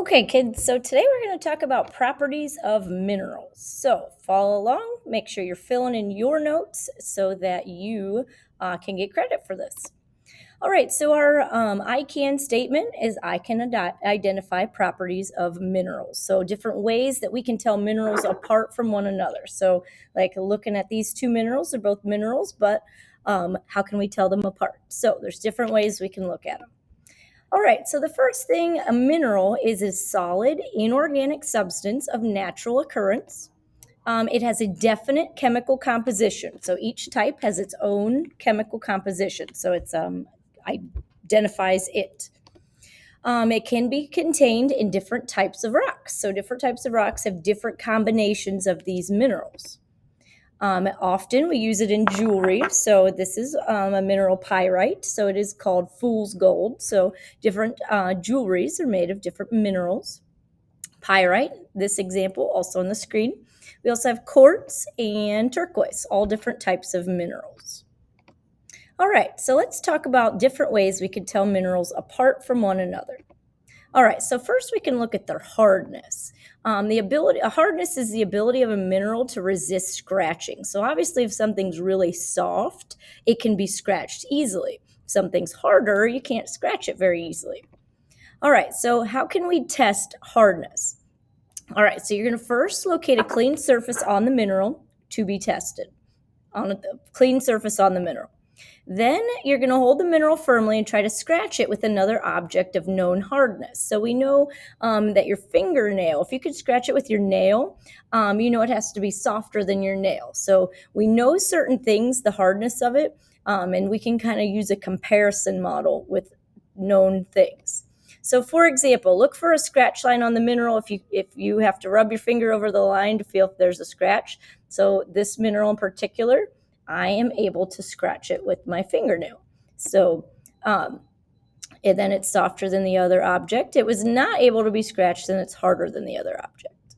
Okay, kids, so today we're going to talk about properties of minerals. So follow along, make sure you're filling in your notes so that you can get credit for this. All right, so our I can statement is I can identify properties of minerals. So different ways that we can tell minerals apart from one another. So like looking at these two minerals, they're both minerals, but how can we tell them apart? So there's different ways we can look at them. All right, so the first thing, a mineral is a solid inorganic substance of natural occurrence. It has a definite chemical composition. So each type has its own chemical composition. So it's identifies it. It can be contained in different types of rocks. So different types of rocks have different combinations of these minerals. Often we use it in jewelry. So this is a mineral pyrite. So it is called fool's gold. So different jewelries are made of different minerals. Pyrite, this example also on the screen. We also have quartz and turquoise, all different types of minerals. All right, so let's talk about different ways we can tell minerals apart from one another. All right, so first we can look at their hardness. Hardness is the ability of a mineral to resist scratching. So obviously, if something's really soft, it can be scratched easily. If something's harder, you can't scratch it very easily. All right, so how can we test hardness? All right, so you're going to first locate a clean surface on the mineral to be tested. On a clean surface on the mineral. Then you're going to hold the mineral firmly and try to scratch it with another object of known hardness. So we know that your fingernail, if you could scratch it with your nail, you know it has to be softer than your nail. So we know certain things, the hardness of it, and we can kind of use a comparison model with known things. So for example, look for a scratch line on the mineral if you have to rub your finger over the line to feel if there's a scratch. So this mineral in particular, I am able to scratch it with my fingernail. So and then it's softer than the other object. It was not able to be scratched, and it's harder than the other object.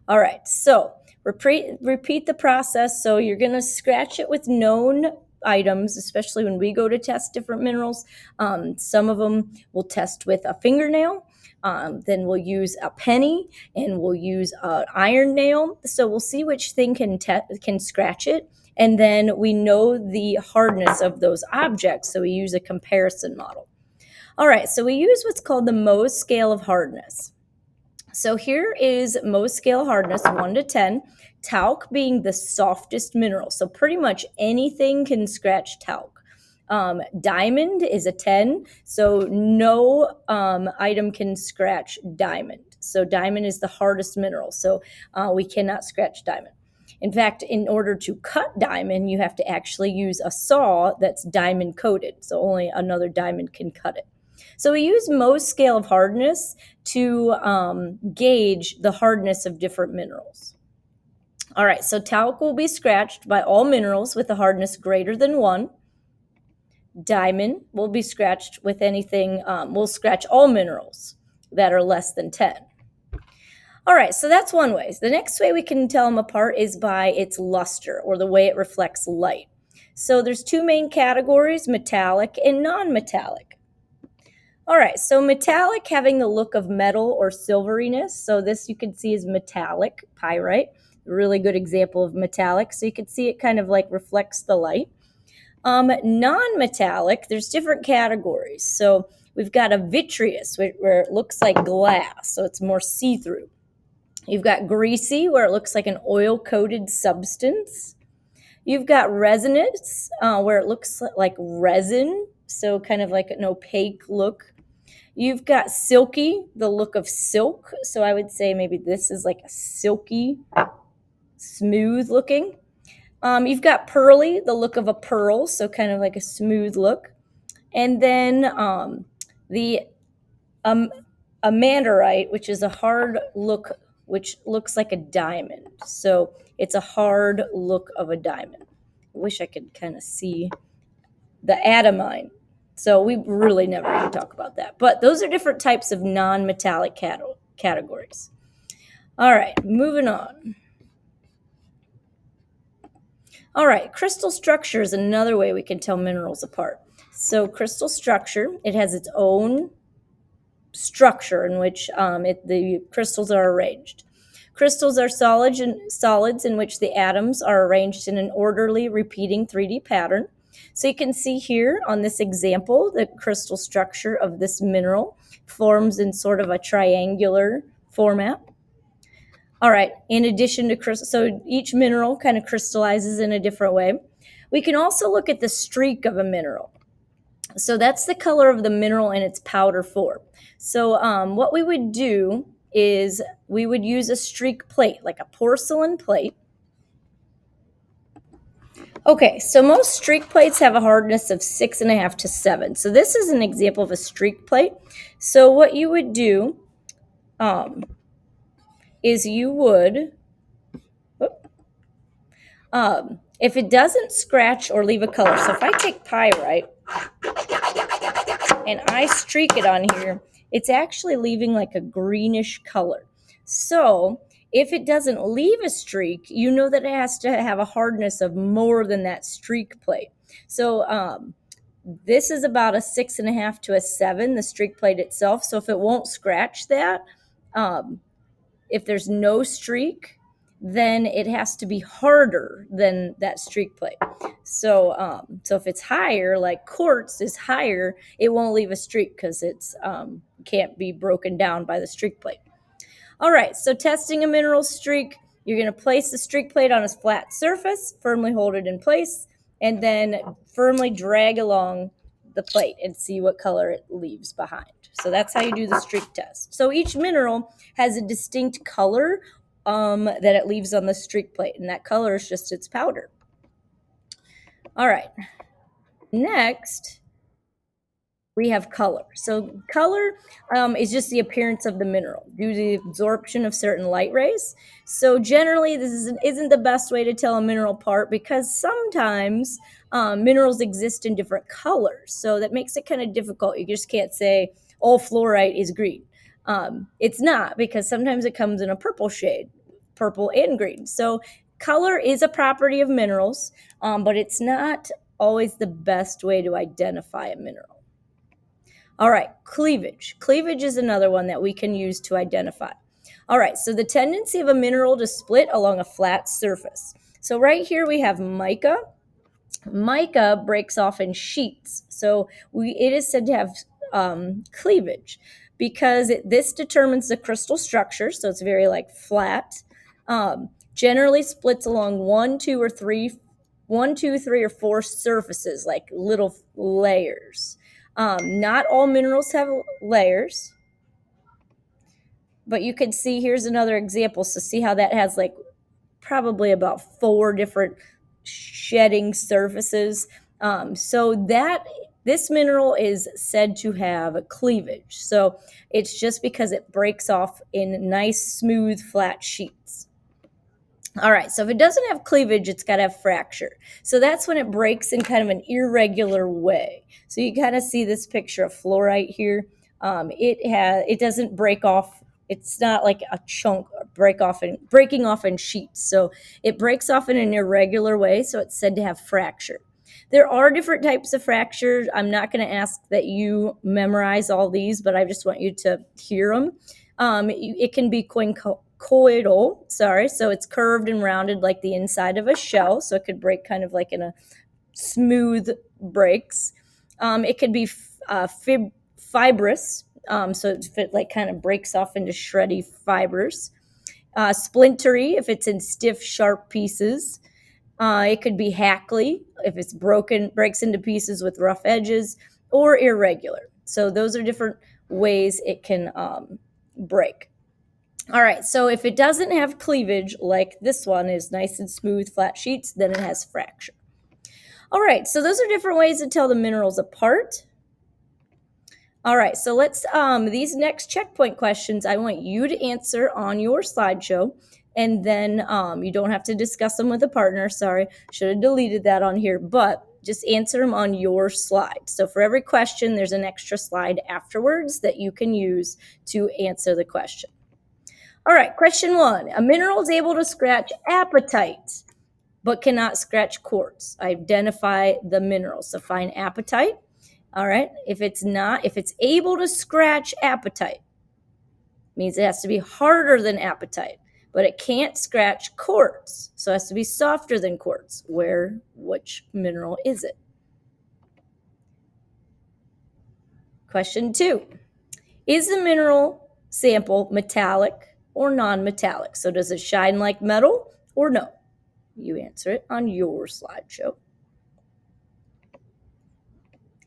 All right, so repeat the process. So you're going to scratch it with known items, especially when we go to test different minerals. Some of them we'll test with a fingernail. Then we'll use a penny, and we'll use an iron nail. So we'll see which thing can scratch it. And then we know the hardness of those objects, so we use a comparison model. All right, so we use what's called the Mohs scale of hardness. So here is Mohs scale hardness, 1 to 10, talc being the softest mineral. So pretty much anything can scratch talc. Diamond is a 10, so no item can scratch diamond. So diamond is the hardest mineral, so we cannot scratch diamond. In fact, in order to cut diamond, you have to actually use a saw that's diamond coated, so only another diamond can cut it. So we use Mohs scale of hardness to gauge the hardness of different minerals. All right, so talc will be scratched by all minerals with a hardness greater than 1. Diamond will be scratched with anything, we'll scratch all minerals that are less than 10. All right, so that's one way. The next way we can tell them apart is by its luster, or the way it reflects light. So there's two main categories, metallic and non-metallic. All right, so metallic having the look of metal or silveriness. So this you can see is metallic pyrite, a really good example of metallic. So you can see it kind of like reflects the light. Non-metallic, there's different categories. So we've got a vitreous where it looks like glass, so it's more see-through. You've got greasy, where it looks like an oil-coated substance. You've got resinous, where it looks like resin, so kind of like an opaque look. You've got silky, the look of silk. So I would say maybe this is like a silky, smooth looking. You've got pearly, the look of a pearl, so kind of like a smooth look. And then the amandarite, which is a hard look, which looks like a diamond. So it's a hard look of a diamond. I wish I could kind of see the adamine. So we really never even talk about that. But those are different types of non-metallic categories. All right, moving on. All right, crystal structure is another way we can tell minerals apart. So crystal structure, it has its own structure in which the crystals are arranged. Crystals are solids in which the atoms are arranged in an orderly, repeating 3D pattern. So you can see here on this example, the crystal structure of this mineral forms in sort of a triangular format. All right, in addition to crystal, so each mineral kind of crystallizes in a different way. We can also look at the streak of a mineral. So that's the color of the mineral in its powder form. So what we would do is we would use a streak plate, like a porcelain plate. Okay, so most streak plates have a hardness of 6.5 to 7. So this is an example of a streak plate. So what you would do is you would, if it doesn't scratch or leave a color, so if I take pyrite and I streak it on here, it's actually leaving like a greenish color. So if it doesn't leave a streak, you know that it has to have a hardness of more than that streak plate. So this is about a 6.5 to a 7, the streak plate itself. So if it won't scratch that, if there's no streak, then it has to be harder than that streak plate. So if it's higher, like quartz is higher, it won't leave a streak because it's can't be broken down by the streak plate. All right, so testing a mineral streak, you're going to place the streak plate on a flat surface, firmly hold it in place, and then firmly drag along the plate and see what color it leaves behind. So that's how you do the streak test. So each mineral has a distinct color that it leaves on the streak plate, and that color is just its powder. All right, next we have color. So color is just the appearance of the mineral due to the absorption of certain light rays. So generally, this isn't the best way to tell a mineral apart because sometimes minerals exist in different colors. So that makes it kind of difficult. You just can't say, oh, fluorite is green. It's not, because sometimes it comes in a purple shade, purple and green. So color is a property of minerals, but it's not always the best way to identify a mineral. All right, cleavage. Cleavage is another one that we can use to identify. All right, so the tendency of a mineral to split along a flat surface. So right here we have mica. Mica breaks off in sheets. So it is said to have cleavage because this determines the crystal structure. So it's very like flat. Generally splits along 1, 2, 3, or 4 surfaces, like little layers. Not all minerals have layers, but you can see here's another example. So see how that has like probably about 4 different shedding surfaces. So that this mineral is said to have cleavage. So it's just because it breaks off in nice, smooth, flat sheets. All right, so if it doesn't have cleavage, it's got to have fracture. So that's when it breaks in kind of an irregular way. So you kind of see this picture of fluorite here. It doesn't break off. It's not like a chunk breaking off in sheets. So it breaks off in an irregular way. So it's said to have fracture. There are different types of fractures. I'm not going to ask that you memorize all these, but I just want you to hear them. It can be coidal, so it's curved and rounded like the inside of a shell, so it could break kind of like in a smooth breaks. It could be fibrous, so it like kind of breaks off into shreddy fibers. Splintery, if it's in stiff, sharp pieces. It could be hackly, if it's breaks into pieces with rough edges, or irregular. So those are different ways it can break. All right, so if it doesn't have cleavage, like this one is nice and smooth, flat sheets, then it has fracture. All right, so those are different ways to tell the minerals apart. All right, so let's, these next checkpoint questions, I want you to answer on your slideshow, and then you don't have to discuss them with a partner. Sorry, should have deleted that on here, but just answer them on your slide. So for every question, there's an extra slide afterwards that you can use to answer the question. All right, question 1. A mineral is able to scratch apatite, but cannot scratch quartz. Identify the mineral. So find apatite. All right. If it's able to scratch apatite, means it has to be harder than apatite, but it can't scratch quartz. So it has to be softer than quartz. Which mineral is it? Question 2. Is the mineral sample metallic or non-metallic? So does it shine like metal or no? You answer it on your slideshow.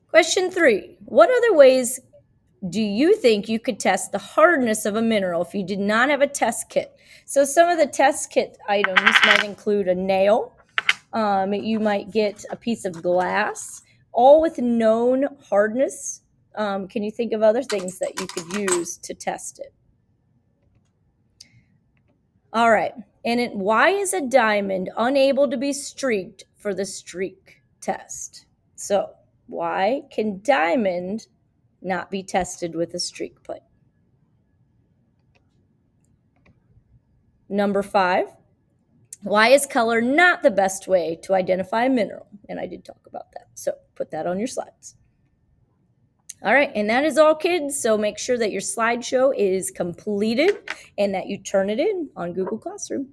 Question 3. What other ways do you think you could test the hardness of a mineral if you did not have a test kit? So some of the test kit items might include a nail. You might get a piece of glass, all with known hardness. Can you think of other things that you could use to test it? All right. And why is a diamond unable to be streaked for the streak test? So why can diamond not be tested with a streak plate? Number 5, why is color not the best way to identify a mineral? And I did talk about that. So put that on your slides. All right, and that is all, kids. So make sure that your slideshow is completed and that you turn it in on Google Classroom.